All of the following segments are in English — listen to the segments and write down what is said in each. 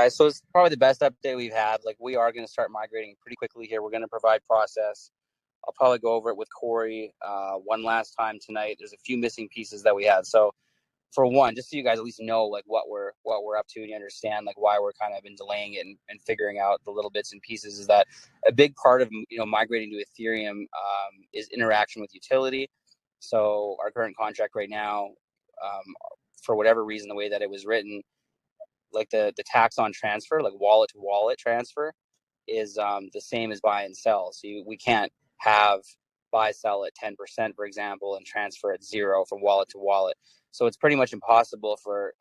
guys. So it's probably the best update we've had. Like, we are going to start migrating pretty quickly here. We're going to provide process. I'll probably go over it with Corey one last time tonight. There's a few missing pieces that we had. So for one, just so you guys at least know like what we're up to and you understand like why we're kind of been delaying it and figuring out the little bits and pieces, is that a big part of migrating to Ethereum is interaction with utility. So our current contract right now, for whatever reason, the way that it was written, like the tax on transfer, like wallet to wallet transfer, is the same as buy and sell. So we can't have buy sell at 10%, for example, and transfer at 0 from wallet to wallet. So it's pretty much impossible for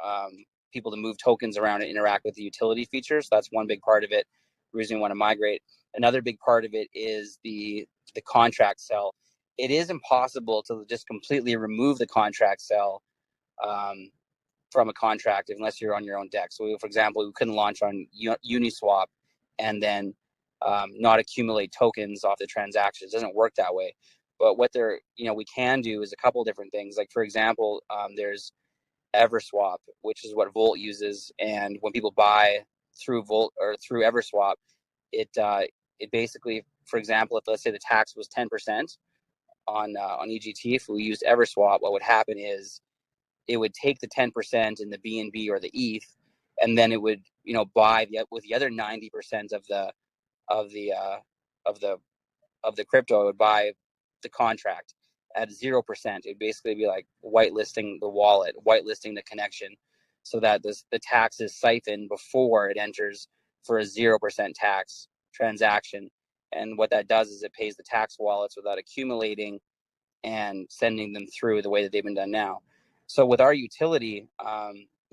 people to move tokens around and interact with the utility features. That's one big part of it. The reason we want to migrate. Another big part of it is the contract sell. It is impossible to just completely remove the contract sell from a contract unless you're on your own deck. So, for example, we couldn't launch on Uniswap and then not accumulate tokens off the transactions. It doesn't work that way. But what we can do is a couple different things. Like, for example, there's Everswap, which is what Volt uses, and when people buy through Volt or through Everswap, it basically, for example, if let's say the tax was 10% on EGT, if we used Everswap, what would happen is it would take the 10% in the BNB or the ETH, and then it would buy with the other 90% of the crypto. It would buy the contract at 0%. It'd basically be like whitelisting the wallet, whitelisting the connection, so that the tax is siphoned before it enters for a 0% tax transaction. And what that does is it pays the tax wallets without accumulating and sending them through the way that they've been done now. So with our utility,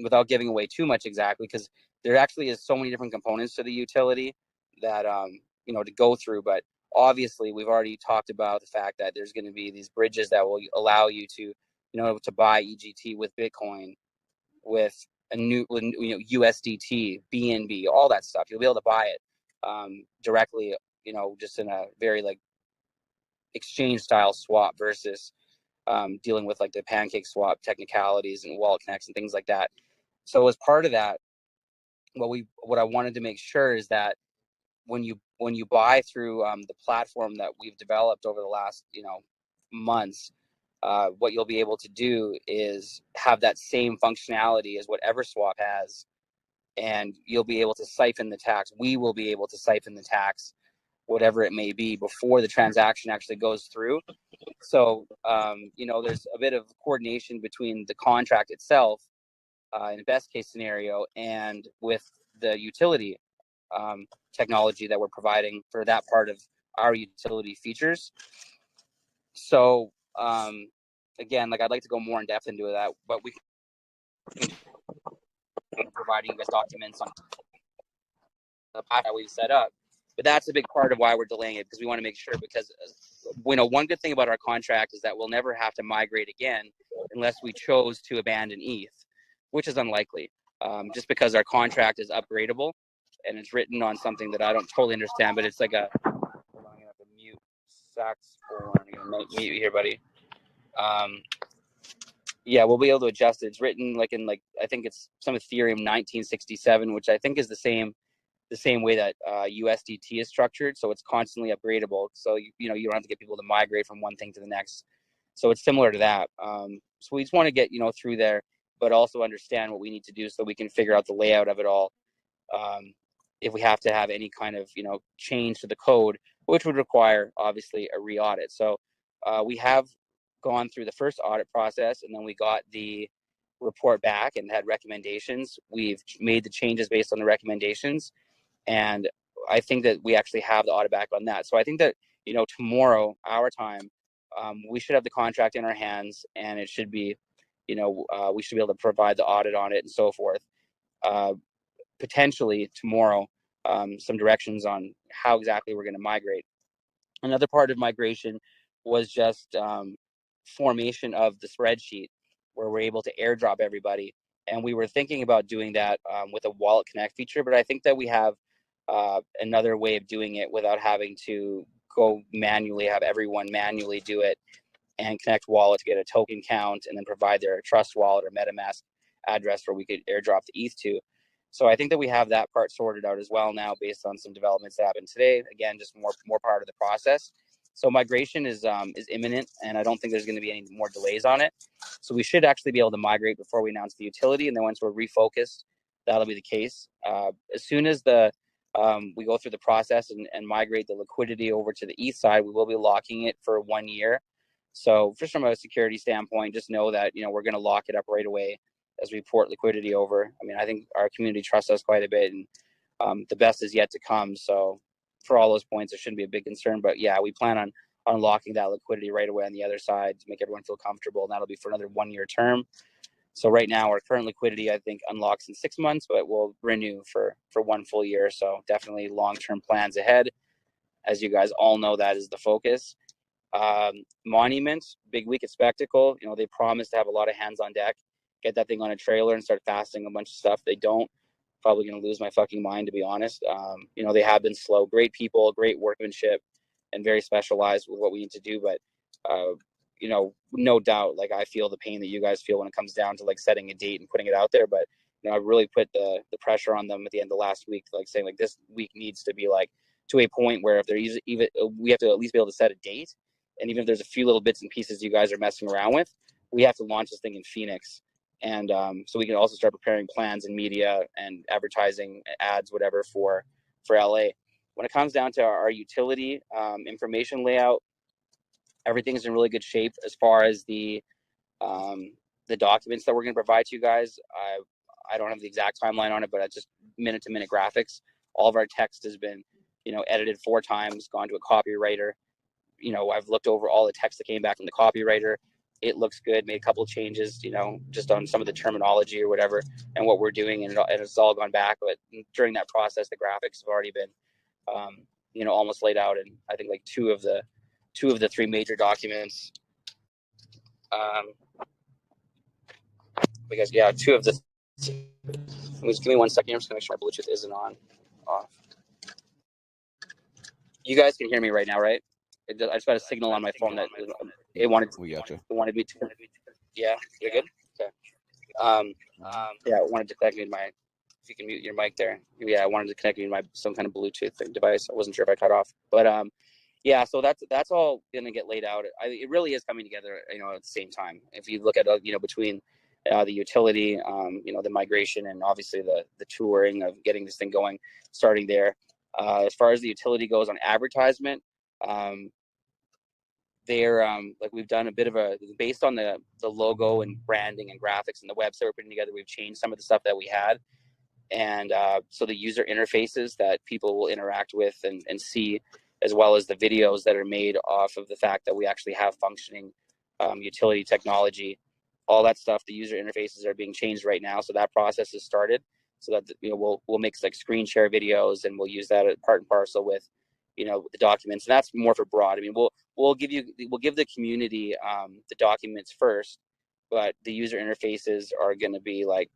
without giving away too much exactly, because there actually is so many different components to the utility that to go through. But obviously, we've already talked about the fact that there's going to be these bridges that will allow you to to buy EGT with Bitcoin, with a new USDT, BNB, all that stuff. You'll be able to buy it directly, just in a very like exchange style swap versus dealing with like the pancake swap technicalities and wallet connects and things like that. So as part of that, what I wanted to make sure is that when you buy through the platform that we've developed over the last months, what you'll be able to do is have that same functionality as what Everswap has, and you'll be able to siphon the tax. We will be able to siphon the tax, whatever it may be, before the transaction actually goes through. So, there's a bit of coordination between the contract itself, in the best case scenario, and with the utility technology that we're providing for that part of our utility features. So, again, like I'd like to go more in depth into that, but we can providing you guys documents on the path that we set up. But that's a big part of why we're delaying it, because we want to make sure, because one good thing about our contract is that we'll never have to migrate again unless we chose to abandon ETH, which is unlikely, just because our contract is upgradable and it's written on something that I don't totally understand, but it's like hold on, I'm gonna have to mute saxophone. I'm gonna mute you here, buddy. Yeah, we'll be able to adjust it. It's written like in I think it's some Ethereum 1967, which I think is the same way that USDT is structured. So it's constantly upgradable. So you don't have to get people to migrate from one thing to the next. So it's similar to that. So we just want to get through there, but also understand what we need to do so we can figure out the layout of it all. If we have to have any kind of change to the code, which would require obviously a re-audit. So we have gone through the first audit process, and then we got the report back and had recommendations. We've made the changes based on the recommendations, and I think that we actually have the audit back on that. So I think that tomorrow, our time, we should have the contract in our hands, and it should be we should be able to provide the audit on it and so forth. Potentially tomorrow, some directions on how exactly we're going to migrate. Another part of migration was just formation of the spreadsheet, where we're able to airdrop everybody. And we were thinking about doing that with a Wallet Connect feature, but I think that we have another way of doing it without having to go manually, have everyone manually do it and connect wallet to get a token count and then provide their Trust Wallet or MetaMask address where we could airdrop the ETH to. So I think that we have that part sorted out as well now, based on some developments that happened today. Again, just more part of the process. So migration is imminent, and I don't think there's going to be any more delays on it. So we should actually be able to migrate before we announce the utility, and then once we're refocused, that'll be the case. As soon as we go through the process and migrate the liquidity over to the east side, we will be locking it for 1 year. So just from a security standpoint, just know that we're going to lock it up right away as we port liquidity over. I mean, I think our community trusts us quite a bit, and the best is yet to come. So for all those points, there shouldn't be a big concern. But yeah, we plan on unlocking that liquidity right away on the other side to make everyone feel comfortable, and that'll be for another 1 year term. So right now, our current liquidity, I think, unlocks in 6 months, but we'll renew for 1 full year. So definitely long-term plans ahead. As you guys all know, that is the focus. Monuments, big week at Spectacle. They promised to have a lot of hands on deck, get that thing on a trailer and start fasting a bunch of stuff. They don't. Probably going to lose my fucking mind, to be honest. They have been slow. Great people, great workmanship, and very specialized with what we need to do. But, no doubt, like, I feel the pain that you guys feel when it comes down to like setting a date and putting it out there. But, I really put the pressure on them at the end of last week, like saying like this week needs to be like to a point where if there's even, we have to at least be able to set a date. And even if there's a few little bits and pieces you guys are messing around with, we have to launch this thing in Phoenix. And so we can also start preparing plans in media and advertising, ads, whatever, for LA. When it comes down to our utility information layout, everything's in really good shape as far as the documents that we're going to provide to you guys. I don't have the exact timeline on it, but it's just minute-to-minute graphics. All of our text has been, edited 4 times, gone to a copywriter. I've looked over all the text that came back from the copywriter. It looks good, made a couple of changes, just on some of the terminology or whatever and what we're doing. And it's all gone back. But during that process, the graphics have already been, almost laid out. And I think like two of the 3 major documents, because yeah, 2 of the, just give me 1 second. I'm just going to make sure my Bluetooth isn't off. You guys can hear me right now, right? I just got a signal on my phone that it wanted. We got you. It wanted me to. Yeah, you're good. Okay. Yeah, I wanted to connect me to my. If you can mute your mic there. Yeah, I wanted to connect me to my some kind of Bluetooth device. I wasn't sure if I cut off, but yeah. So that's all gonna get laid out. It really is coming together, at the same time. If you look at between the utility, the migration, and obviously the touring of getting this thing going, starting there. As far as the utility goes on advertisement, they're like we've done a bit of based on the logo and branding and graphics and the website we're putting together. We've changed some of the stuff that we had, and so the user interfaces that people will interact with and see, as well as the videos that are made off of the fact that we actually have functioning utility technology, all that stuff. The user interfaces are being changed right now, so that process has started. So that we'll make like screen share videos, and we'll use that as part and parcel with the documents. And that's more for broad. I mean, we'll give the community the documents first, but the user interfaces are going to be like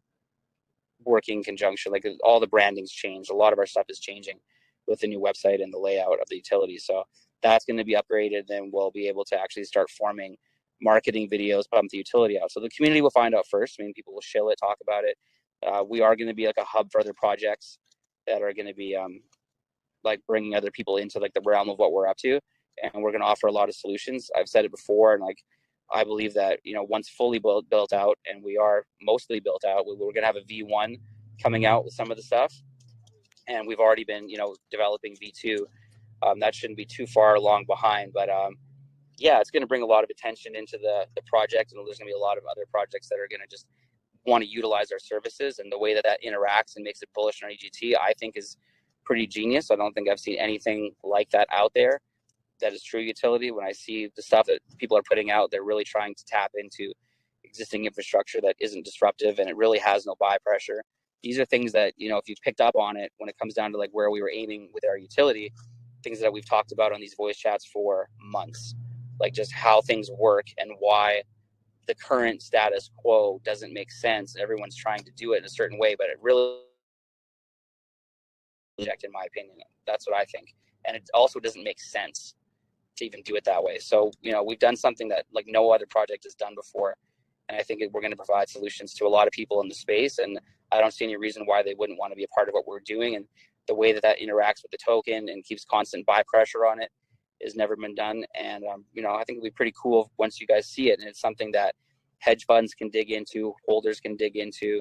working in conjunction. Like all the branding's changed. A lot of our stuff is changing with the new website and the layout of the utility. So that's going to be upgraded. Then we'll be able to actually start forming marketing videos, pump the utility out. So the community will find out first. I mean, people will shill it, talk about it. We are going to be like a hub for other projects that are going to be like bringing other people into like the realm of what we're up to, and we're going to offer a lot of solutions. I've said it before, and like I believe that once fully built out, and we are mostly built out, we're going to have a V1 coming out with some of the stuff, and we've already been developing V2. That shouldn't be too far along behind, but yeah, it's going to bring a lot of attention into the project, and there's going to be a lot of other projects that are going to just want to utilize our services, and the way that interacts and makes it bullish on EGT, I think is pretty genius. I don't think I've seen anything like that out there that is true utility. When I see the stuff that people are putting out, they're really trying to tap into existing infrastructure that isn't disruptive, and it really has no buy pressure. These are things that, if you've picked up on it, when it comes down to like where we were aiming with our utility, things that we've talked about on these voice chats for months, like just how things work and why the current status quo doesn't make sense. Everyone's trying to do it in a certain way, but it really, in my opinion, that's what I think. And it also doesn't make sense to even do it that way. So, we've done something that like no other project has done before. And I think we're going to provide solutions to a lot of people in the space. And I don't see any reason why they wouldn't want to be a part of what we're doing. And the way that interacts with the token and keeps constant buy pressure on it has never been done. And, I think it'll be pretty cool once you guys see it. And it's something that hedge funds can dig into, holders can dig into.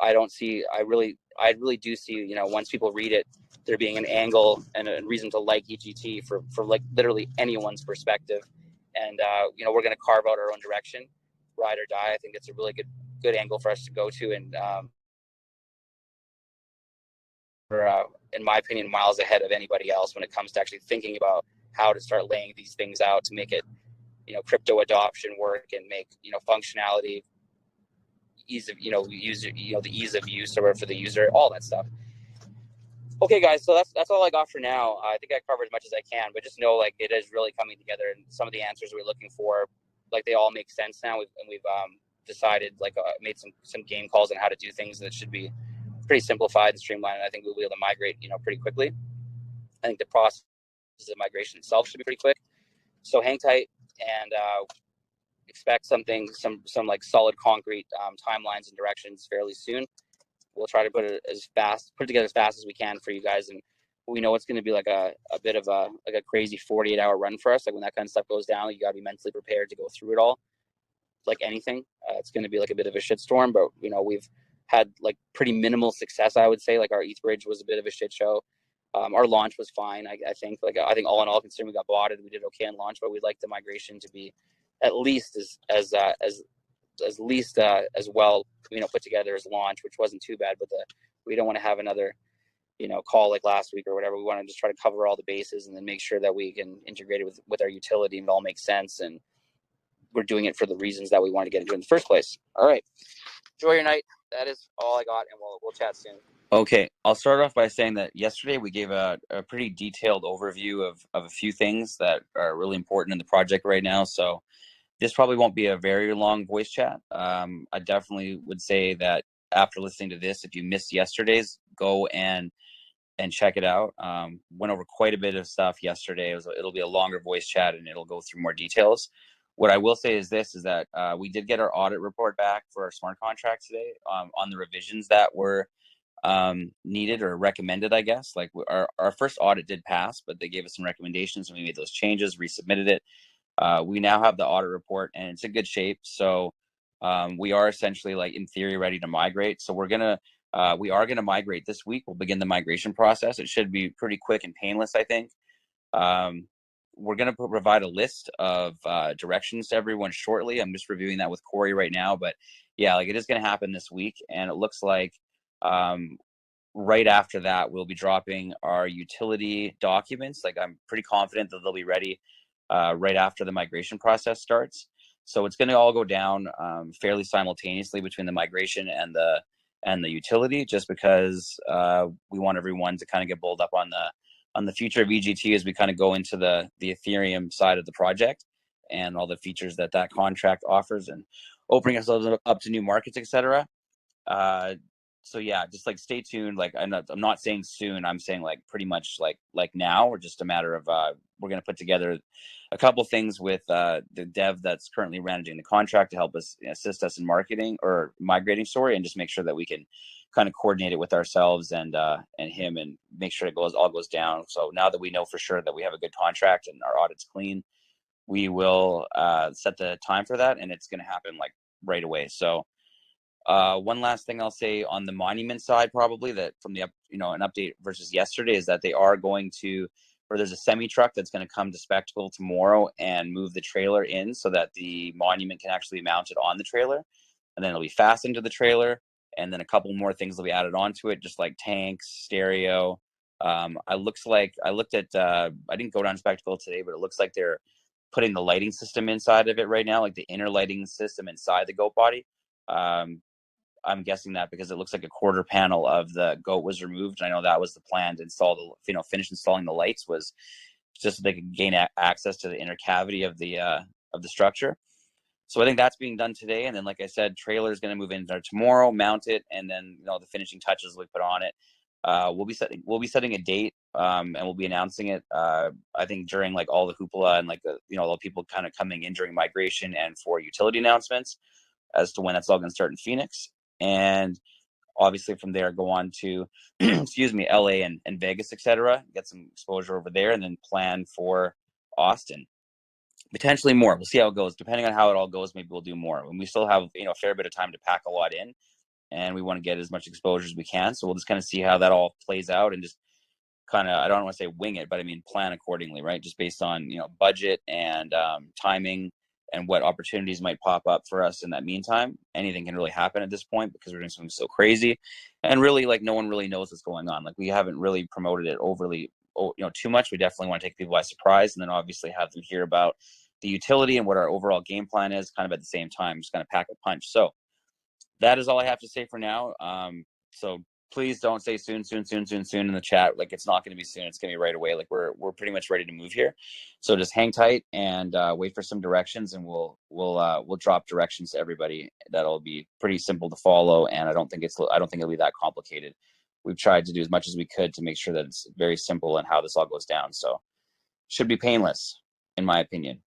I really do see, once people read it, there being an angle and a reason to like EGT for like literally anyone's perspective. And, we're going to carve out our own direction, ride or die. I think it's a really good angle for us to go to. And, in my opinion, miles ahead of anybody else when it comes to actually thinking about how to start laying these things out to make it, crypto adoption work and make, functionality, ease of, user, the ease of use or for the user, all that stuff. Okay, guys, so that's all I got for now. I think I covered as much as I can, but just know like it is really coming together, and some of the answers we're looking for, like they all make sense now. We've decided, like made some game calls on how to do things that should be pretty simplified and streamlined. And I think we'll be able to migrate, pretty quickly. I think the process of migration itself should be pretty quick. So hang tight and expect some like solid concrete timelines and directions fairly soon. We'll try to put it together as fast as we can for you guys. And we know it's going to be like a bit of a crazy 48-hour run for us. Like when that kind of stuff goes down, you got to be mentally prepared to go through it all. Like anything, it's going to be like a bit of a shitstorm, but we've had like pretty minimal success. I would say like our ETH bridge was a bit of a shit show. Our launch was fine. I think all in all, considering we got botted, we did okay on launch, but we'd like the migration to be at least as well, put together as launch, which wasn't too bad. But we don't want to have another, call like last week or whatever. We want to just try to cover all the bases and then make sure that we can integrate it with our utility and it all makes sense. And we're doing it for the reasons that we want to get into in the first place. All right. Enjoy your night. That is all I got, and we'll chat soon. Okay, I'll start off by saying that yesterday we gave a pretty detailed overview of a few things that are really important in the project right now. So this probably won't be a very long voice chat. I definitely would say that after listening to this, if you missed yesterday's, go and check it out. Went over quite a bit of stuff yesterday. It'll be a longer voice chat and it'll go through more details. What I will say is that we did get our audit report back for our smart contract today on the revisions that were needed or recommended, I guess. Like our first audit did pass, but they gave us some recommendations and we made those changes, resubmitted it. We now have the audit report and it's in good shape. So we are essentially, like, in theory, ready to migrate. So we are gonna migrate this week. We'll begin the migration process. It should be pretty quick and painless, I think. We're going to provide a list of directions to everyone shortly. I'm just reviewing that with Corey right now, but yeah, like it is going to happen this week. And it looks like right after that, we'll be dropping our utility documents. Like I'm pretty confident that they'll be ready right after the migration process starts. So it's going to all go down fairly simultaneously between the migration and the utility, just because we want everyone to kind of get bowled up on the future of EGT as we kind of go into the Ethereum side of the project and all the features that contract offers and opening ourselves up to new markets, etc. So yeah, just like stay tuned. Like I'm not saying soon. I'm saying like pretty much like now, or just a matter of we're going to put together a couple things with the dev that's currently managing the contract to help us assist us in marketing or migrating, and just make sure that we can kind of coordinate it with ourselves and him and make sure it all goes down. So now that we know for sure that we have a good contract and our audit's clean, we will set the time for that, and it's going to happen like right away. So one last thing I'll say on the Monument side, probably that from the an update versus yesterday, is that they are going to, or there's a semi truck that's going to come to Spectacle tomorrow and move the trailer in so that the Monument can actually be mounted on the trailer, and then it'll be fastened to the trailer. And then a couple more things will be added onto it, just like tanks, stereo. I looked at, I didn't go down to Spectacle today, but it looks like they're putting the lighting system inside of it right now, like the inner lighting system inside the goat body. I'm guessing that because it looks like a quarter panel of the goat was removed. And I know that was the plan to install finish installing the lights, was just so they could gain access to the inner cavity of the structure. So I think that's being done today. And then, like I said, trailer is going to move in there tomorrow, mount it, and then the finishing touches we put on it. We'll be setting a date, and we'll be announcing it. I think during like all the hoopla and like the all the people kind of coming in during migration and for utility announcements. as to when it's all going to start in Phoenix. And obviously from there, go on to, excuse me, LA and Vegas, etc. Get some exposure over there, and then plan for Austin. Potentially more. We'll see how it goes. Depending on how it all goes, maybe we'll do more. And we still have, a fair bit of time to pack a lot in, and we want to get as much exposure as we can. So we'll just kind of see how that all plays out, and just kind of, I don't want to say wing it, but I mean plan accordingly, right? Just based on budget and timing and what opportunities might pop up for us in that meantime. Anything can really happen at this point because we're doing something so crazy, and really, like, no one really knows what's going on. Like, we haven't really promoted it overly, too much. We definitely want to take people by surprise, and then obviously have them hear about the utility and what our overall game plan is kind of at the same time, just kind of pack a punch. So that is all I have to say for now. So please don't say soon in the chat. Like, it's not going to be soon. It's going to be right away. Like, we're pretty much ready to move here. So just hang tight and wait for some directions, and we'll drop directions to everybody. That'll be pretty simple to follow, and I don't think it'll be that complicated. We've tried to do as much as we could to make sure that it's very simple and how this all goes down. So should be painless, in my opinion.